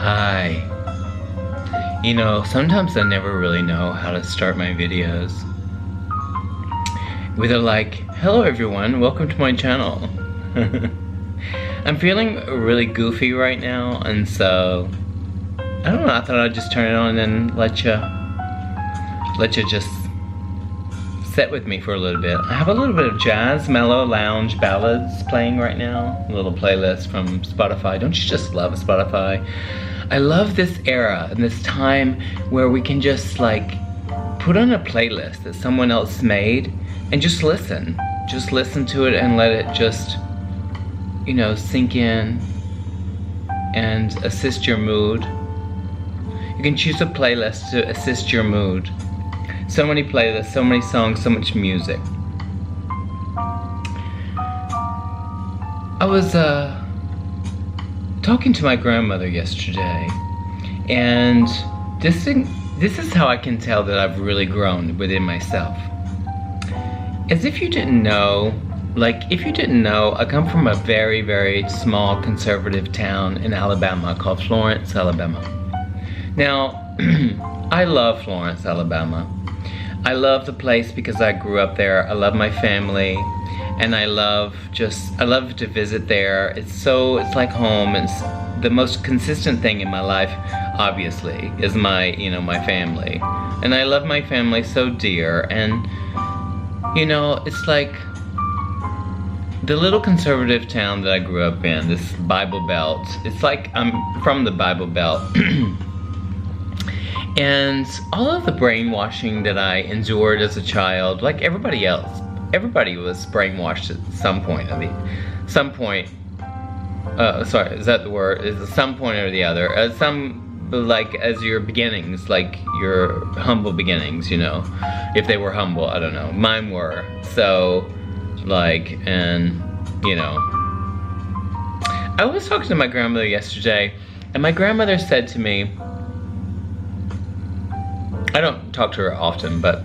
Hi. You know, sometimes I never really know how to start my videos. Whether like, hello everyone, welcome to my channel. I'm feeling really goofy right now, and so, I don't know, I thought I'd just turn it on and let you just sit with me for a little bit. I have a little bit of jazz, mellow, lounge ballads playing right now. A little playlist from Spotify. Don't you just love Spotify? I love this era and this time where we can just like put on a playlist that someone else made and just listen. Just listen to it and let it just, you know, sink in and assist your mood. You can choose a playlist to assist your mood. So many playlists, so many songs, so much music. I was talking to my grandmother yesterday, and this is how I can tell that I've really grown within myself. As if you didn't know, I come from a very, very small conservative town in Alabama called Florence, Alabama. Now, I love Florence, Alabama. I love the place because I grew up there. I love my family, and I love to visit there. It's like home. It's the most consistent thing in my life, obviously, is my family. And I love my family so dear, and you know, it's like the little conservative town that I grew up in, this Bible Belt. It's like I'm from the Bible Belt. And all of the brainwashing that I endured as a child, like everybody else, everybody was brainwashed at some point. Sorry, is that the word? Is some point or the other? As your beginnings, like your humble beginnings, you know, if they were humble, I don't know. Mine were. So, like, and you know, I was talking to my grandmother yesterday, and my grandmother said to me, I don't talk to her often, but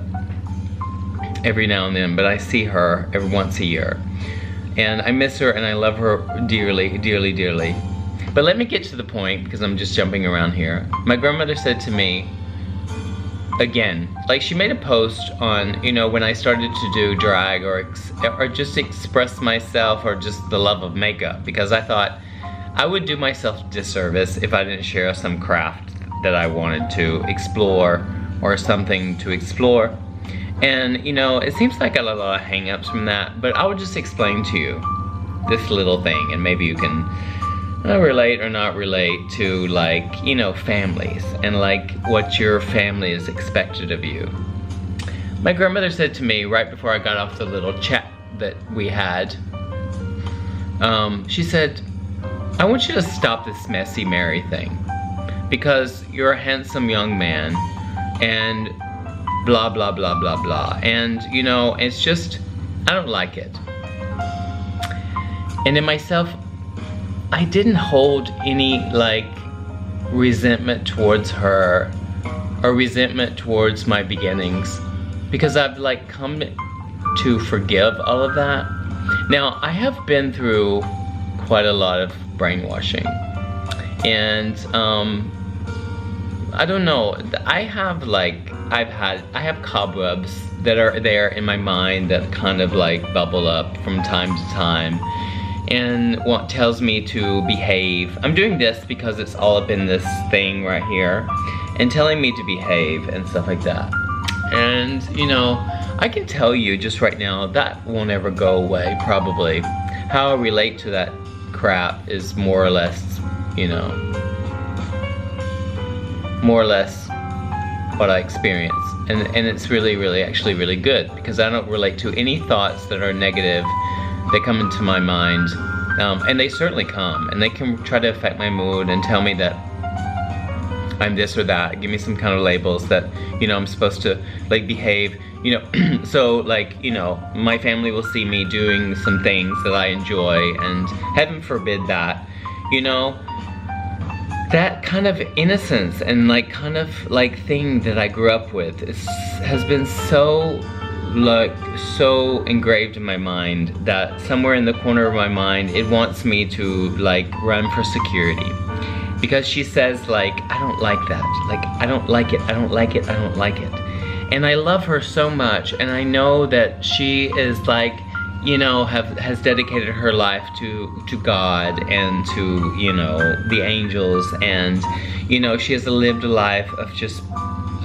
every now and then, but I see her every once a year. And I miss her and I love her dearly, dearly, dearly. But let me get to the point, because I'm just jumping around here. My grandmother said to me, again, like she made a post on, you know, when I started to do drag or just express myself, or just the love of makeup, because I thought I would do myself a disservice if I didn't share some craft that I wanted to explore, or something to explore. And you know, it seems like I got a lot of hang-ups from that, but I will just explain to you this little thing, and maybe you can relate or not relate to, like, you know, families, and like what your family is expected of you. My grandmother said to me right before I got off the little chat that we had, she said, I want you to stop this messy Mary thing, because you're a handsome young man, and blah, blah, blah, blah, blah. And, you know, it's just, I don't like it. And in myself, I didn't hold any, like, resentment towards her, or resentment towards my beginnings, because I've, like, come to forgive all of that. Now, I have been through quite a lot of brainwashing, and, I don't know, I have cobwebs that are there in my mind that kind of like bubble up from time to time, and what tells me to behave. I'm doing this because it's all up in this thing right here, and telling me to behave and stuff like that. And you know, I can tell you just right now, that won't ever go away, probably. How I relate to that crap is more or less, you know, more or less what I experience. And it's really, really, actually really good, because I don't relate to any thoughts that are negative that come into my mind. And they certainly come, and they can try to affect my mood and tell me that I'm this or that, give me some kind of labels that, you know, I'm supposed to like behave, you know. So like, you know, my family will see me doing some things that I enjoy, and heaven forbid that, you know, that kind of innocence and like kind of like thing that I grew up with has been so engraved in my mind that somewhere in the corner of my mind it wants me to like run for security. because she says like, I don't like that. Like, I don't like it, I don't like it, I don't like it. And I love her so much, and I know that she is like, you know, has dedicated her life to God and to, you know, the angels, and, you know, she has lived a life of just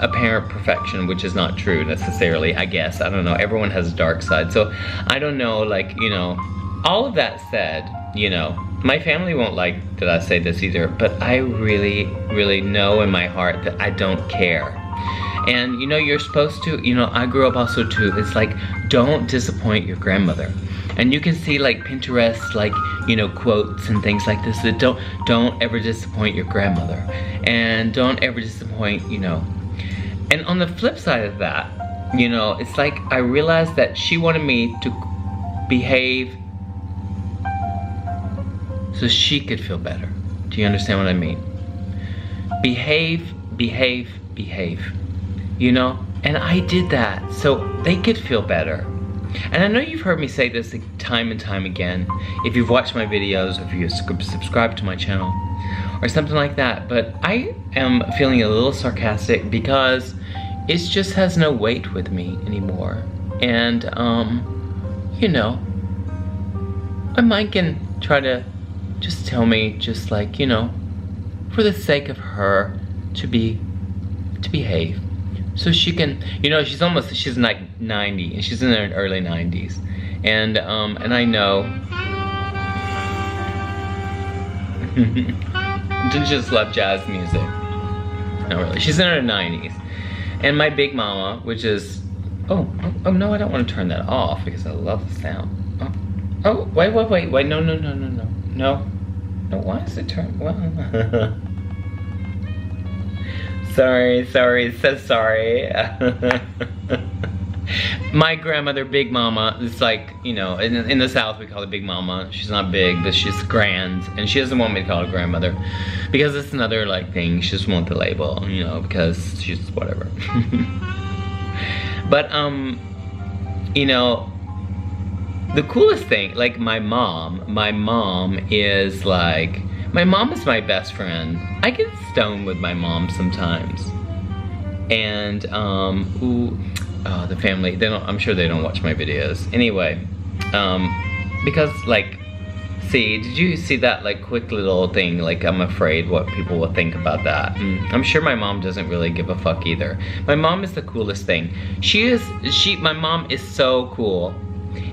apparent perfection, which is not true necessarily, I guess. I don't know, everyone has a dark side, so I don't know, like, you know, all of that said, you know, my family won't like that I say this either, but I really, really know in my heart that I don't care. And you know, you're supposed to, you know, I grew up also too, it's like, don't disappoint your grandmother. And you can see like Pinterest, like, you know, quotes and things like this, that don't ever disappoint your grandmother. And don't ever disappoint, you know. And on the flip side of that, you know, it's like I realized that she wanted me to behave so she could feel better. Do you understand what I mean? Behave, behave, behave. You know, and I did that so they could feel better. And I know you've heard me say this time and time again, if you've watched my videos, or if you subscribe to my channel, or something like that, but I am feeling a little sarcastic because it just has no weight with me anymore. And, you know, my mind can try to just tell me, just like, you know, for the sake of her to behave. So she can, you know, she's like 90, and she's in her early 90s. And I know, didn't just love jazz music. No, really, she's in her 90s. And my big mama, which is, oh no, I don't want to turn that off because I love the sound. Oh, wait, no, why is it turned, well. Sorry, so sorry. My grandmother, Big Mama, is like, you know, in the South we call her Big Mama. She's not big, but she's grand. And she doesn't want me to call her grandmother because it's another like thing. She just wants the label, you know, because she's whatever. But, you know, the coolest thing, like my mom is like, my mom is my best friend. I get stoned with my mom sometimes. And, the family, I'm sure they don't watch my videos. Anyway, because like, see, did you see that like quick little thing, like I'm afraid what people will think about that. I'm sure my mom doesn't really give a fuck either. My mom is the coolest thing. My mom is so cool.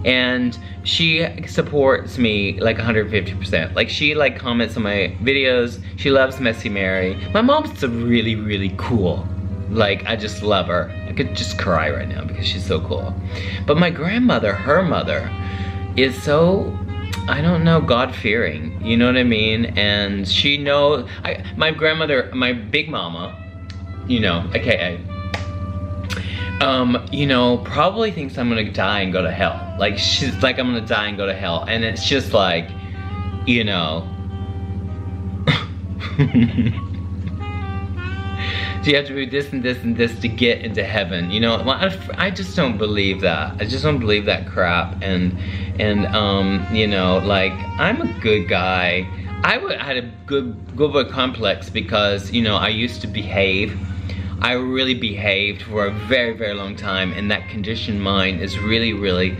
And she supports me like 150%. Like she like comments on my videos. She loves Messy Mary. My mom's really, really cool. Like I just love her. I could just cry right now because she's so cool. But my grandmother, her mother, is so, I don't know, God-fearing. You know what I mean? And she knows, my grandmother, my big mama, you know, aka, you know, probably thinks I'm gonna die and go to hell. Like, she's like, I'm gonna die and go to hell. And it's just like, you know. So you have to do this and this and this to get into heaven. You know, I just don't believe that. I just don't believe that crap. And you know, like, I'm a good guy. I had a good boy complex because, you know, I used to behave. I really behaved for a very, very long time, and that conditioned mind is really, really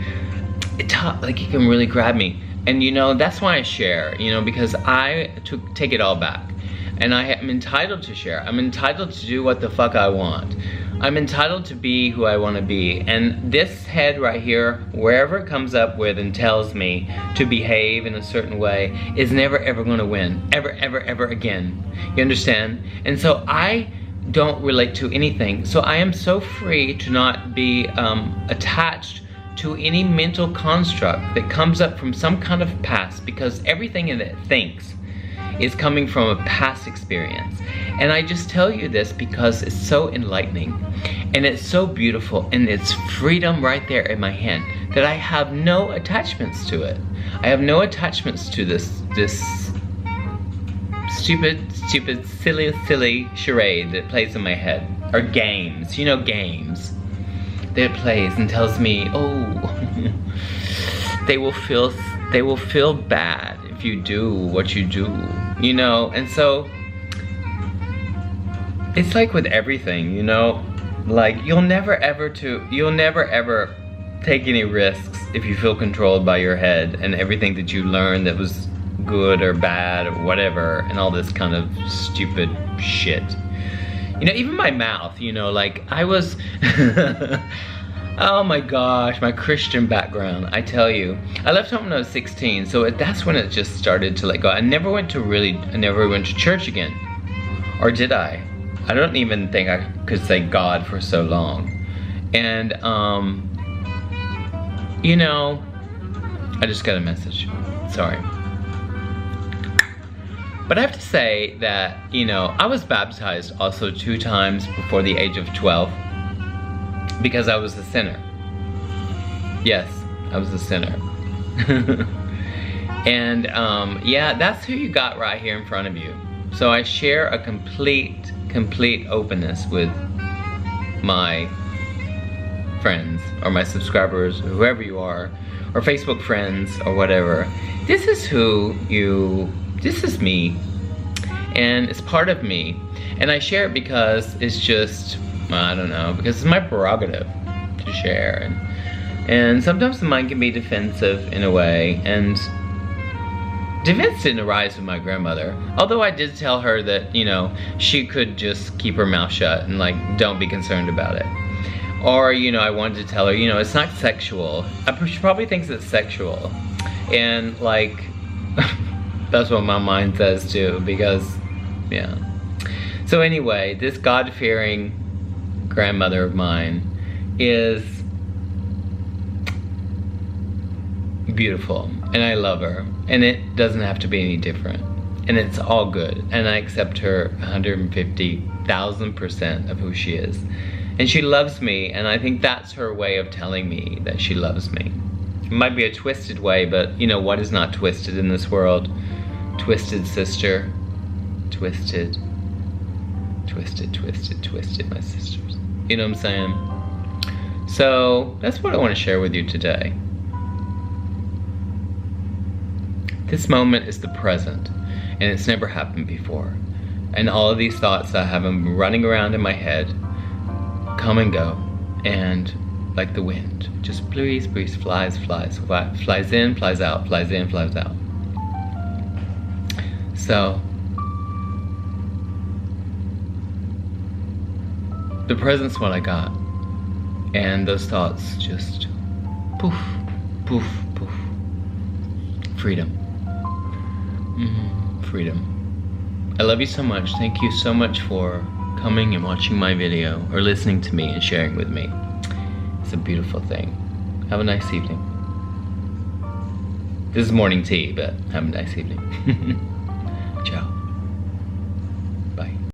tough. Like, it can really grab me. And you know, that's why I share, you know, because I take it all back. And I am entitled to share. I'm entitled to do what the fuck I want. I'm entitled to be who I want to be. And this head right here, wherever it comes up with and tells me to behave in a certain way, is never ever going to win. Ever, ever, ever again. You understand? And so I don't relate to anything. So I am so free to not be attached to any mental construct that comes up from some kind of past, because everything in it thinks is coming from a past experience. And I just tell you this because it's so enlightening and it's so beautiful, and it's freedom right there in my hand that I have no attachments to it. I have no attachments to this stupid, silly charade that plays in my head. Or games, you know, games that it plays and tells me, oh, they will feel bad if you do what you do, you know. And so it's like with everything, you know, like you'll never ever take any risks if you feel controlled by your head and everything that you learned that was good or bad or whatever, and all this kind of stupid shit. You know, even my mouth, you know, like I was, oh my gosh, my Christian background, I tell you. I left home when I was 16, so that's when it just started to let go. I never went to church again. Or did I? I don't even think I could say God for so long. And, you know, I just got a message, sorry. But I have to say that, you know, I was baptized also 2 times before the age of 12 because I was a sinner. Yes, I was a sinner. And yeah, that's who you got right here in front of you. So I share a complete openness with my friends or my subscribers, whoever you are, or Facebook friends or whatever. This is this is me, and it's part of me, and I share it because it's just, I don't know, because it's my prerogative to share, and sometimes the mind can be defensive in a way, and defense didn't arise with my grandmother, although I did tell her that, you know, she could just keep her mouth shut and like, don't be concerned about it. Or, you know, I wanted to tell her, you know, it's not sexual. She probably thinks it's sexual, and like, that's what my mind says too, because, yeah. So anyway, this God-fearing grandmother of mine is beautiful, and I love her, and it doesn't have to be any different, and it's all good, and I accept her 150,000% of who she is, and she loves me, and I think that's her way of telling me that she loves me. It might be a twisted way, but you know what is not twisted in this world? Twisted sister, twisted, my sisters. You know what I'm saying? So that's what I want to share with you today. This moment is the present, and it's never happened before. And all of these thoughts that I have been running around in my head come and go, and like the wind, just breeze, flies in, flies out, flies in, flies out. So, the present's what I got, and those thoughts just poof, poof, poof. Freedom. Freedom. I love you so much. Thank you so much for coming and watching my video, or listening to me and sharing with me. It's a beautiful thing. Have a nice evening. This is morning tea, but have a nice evening.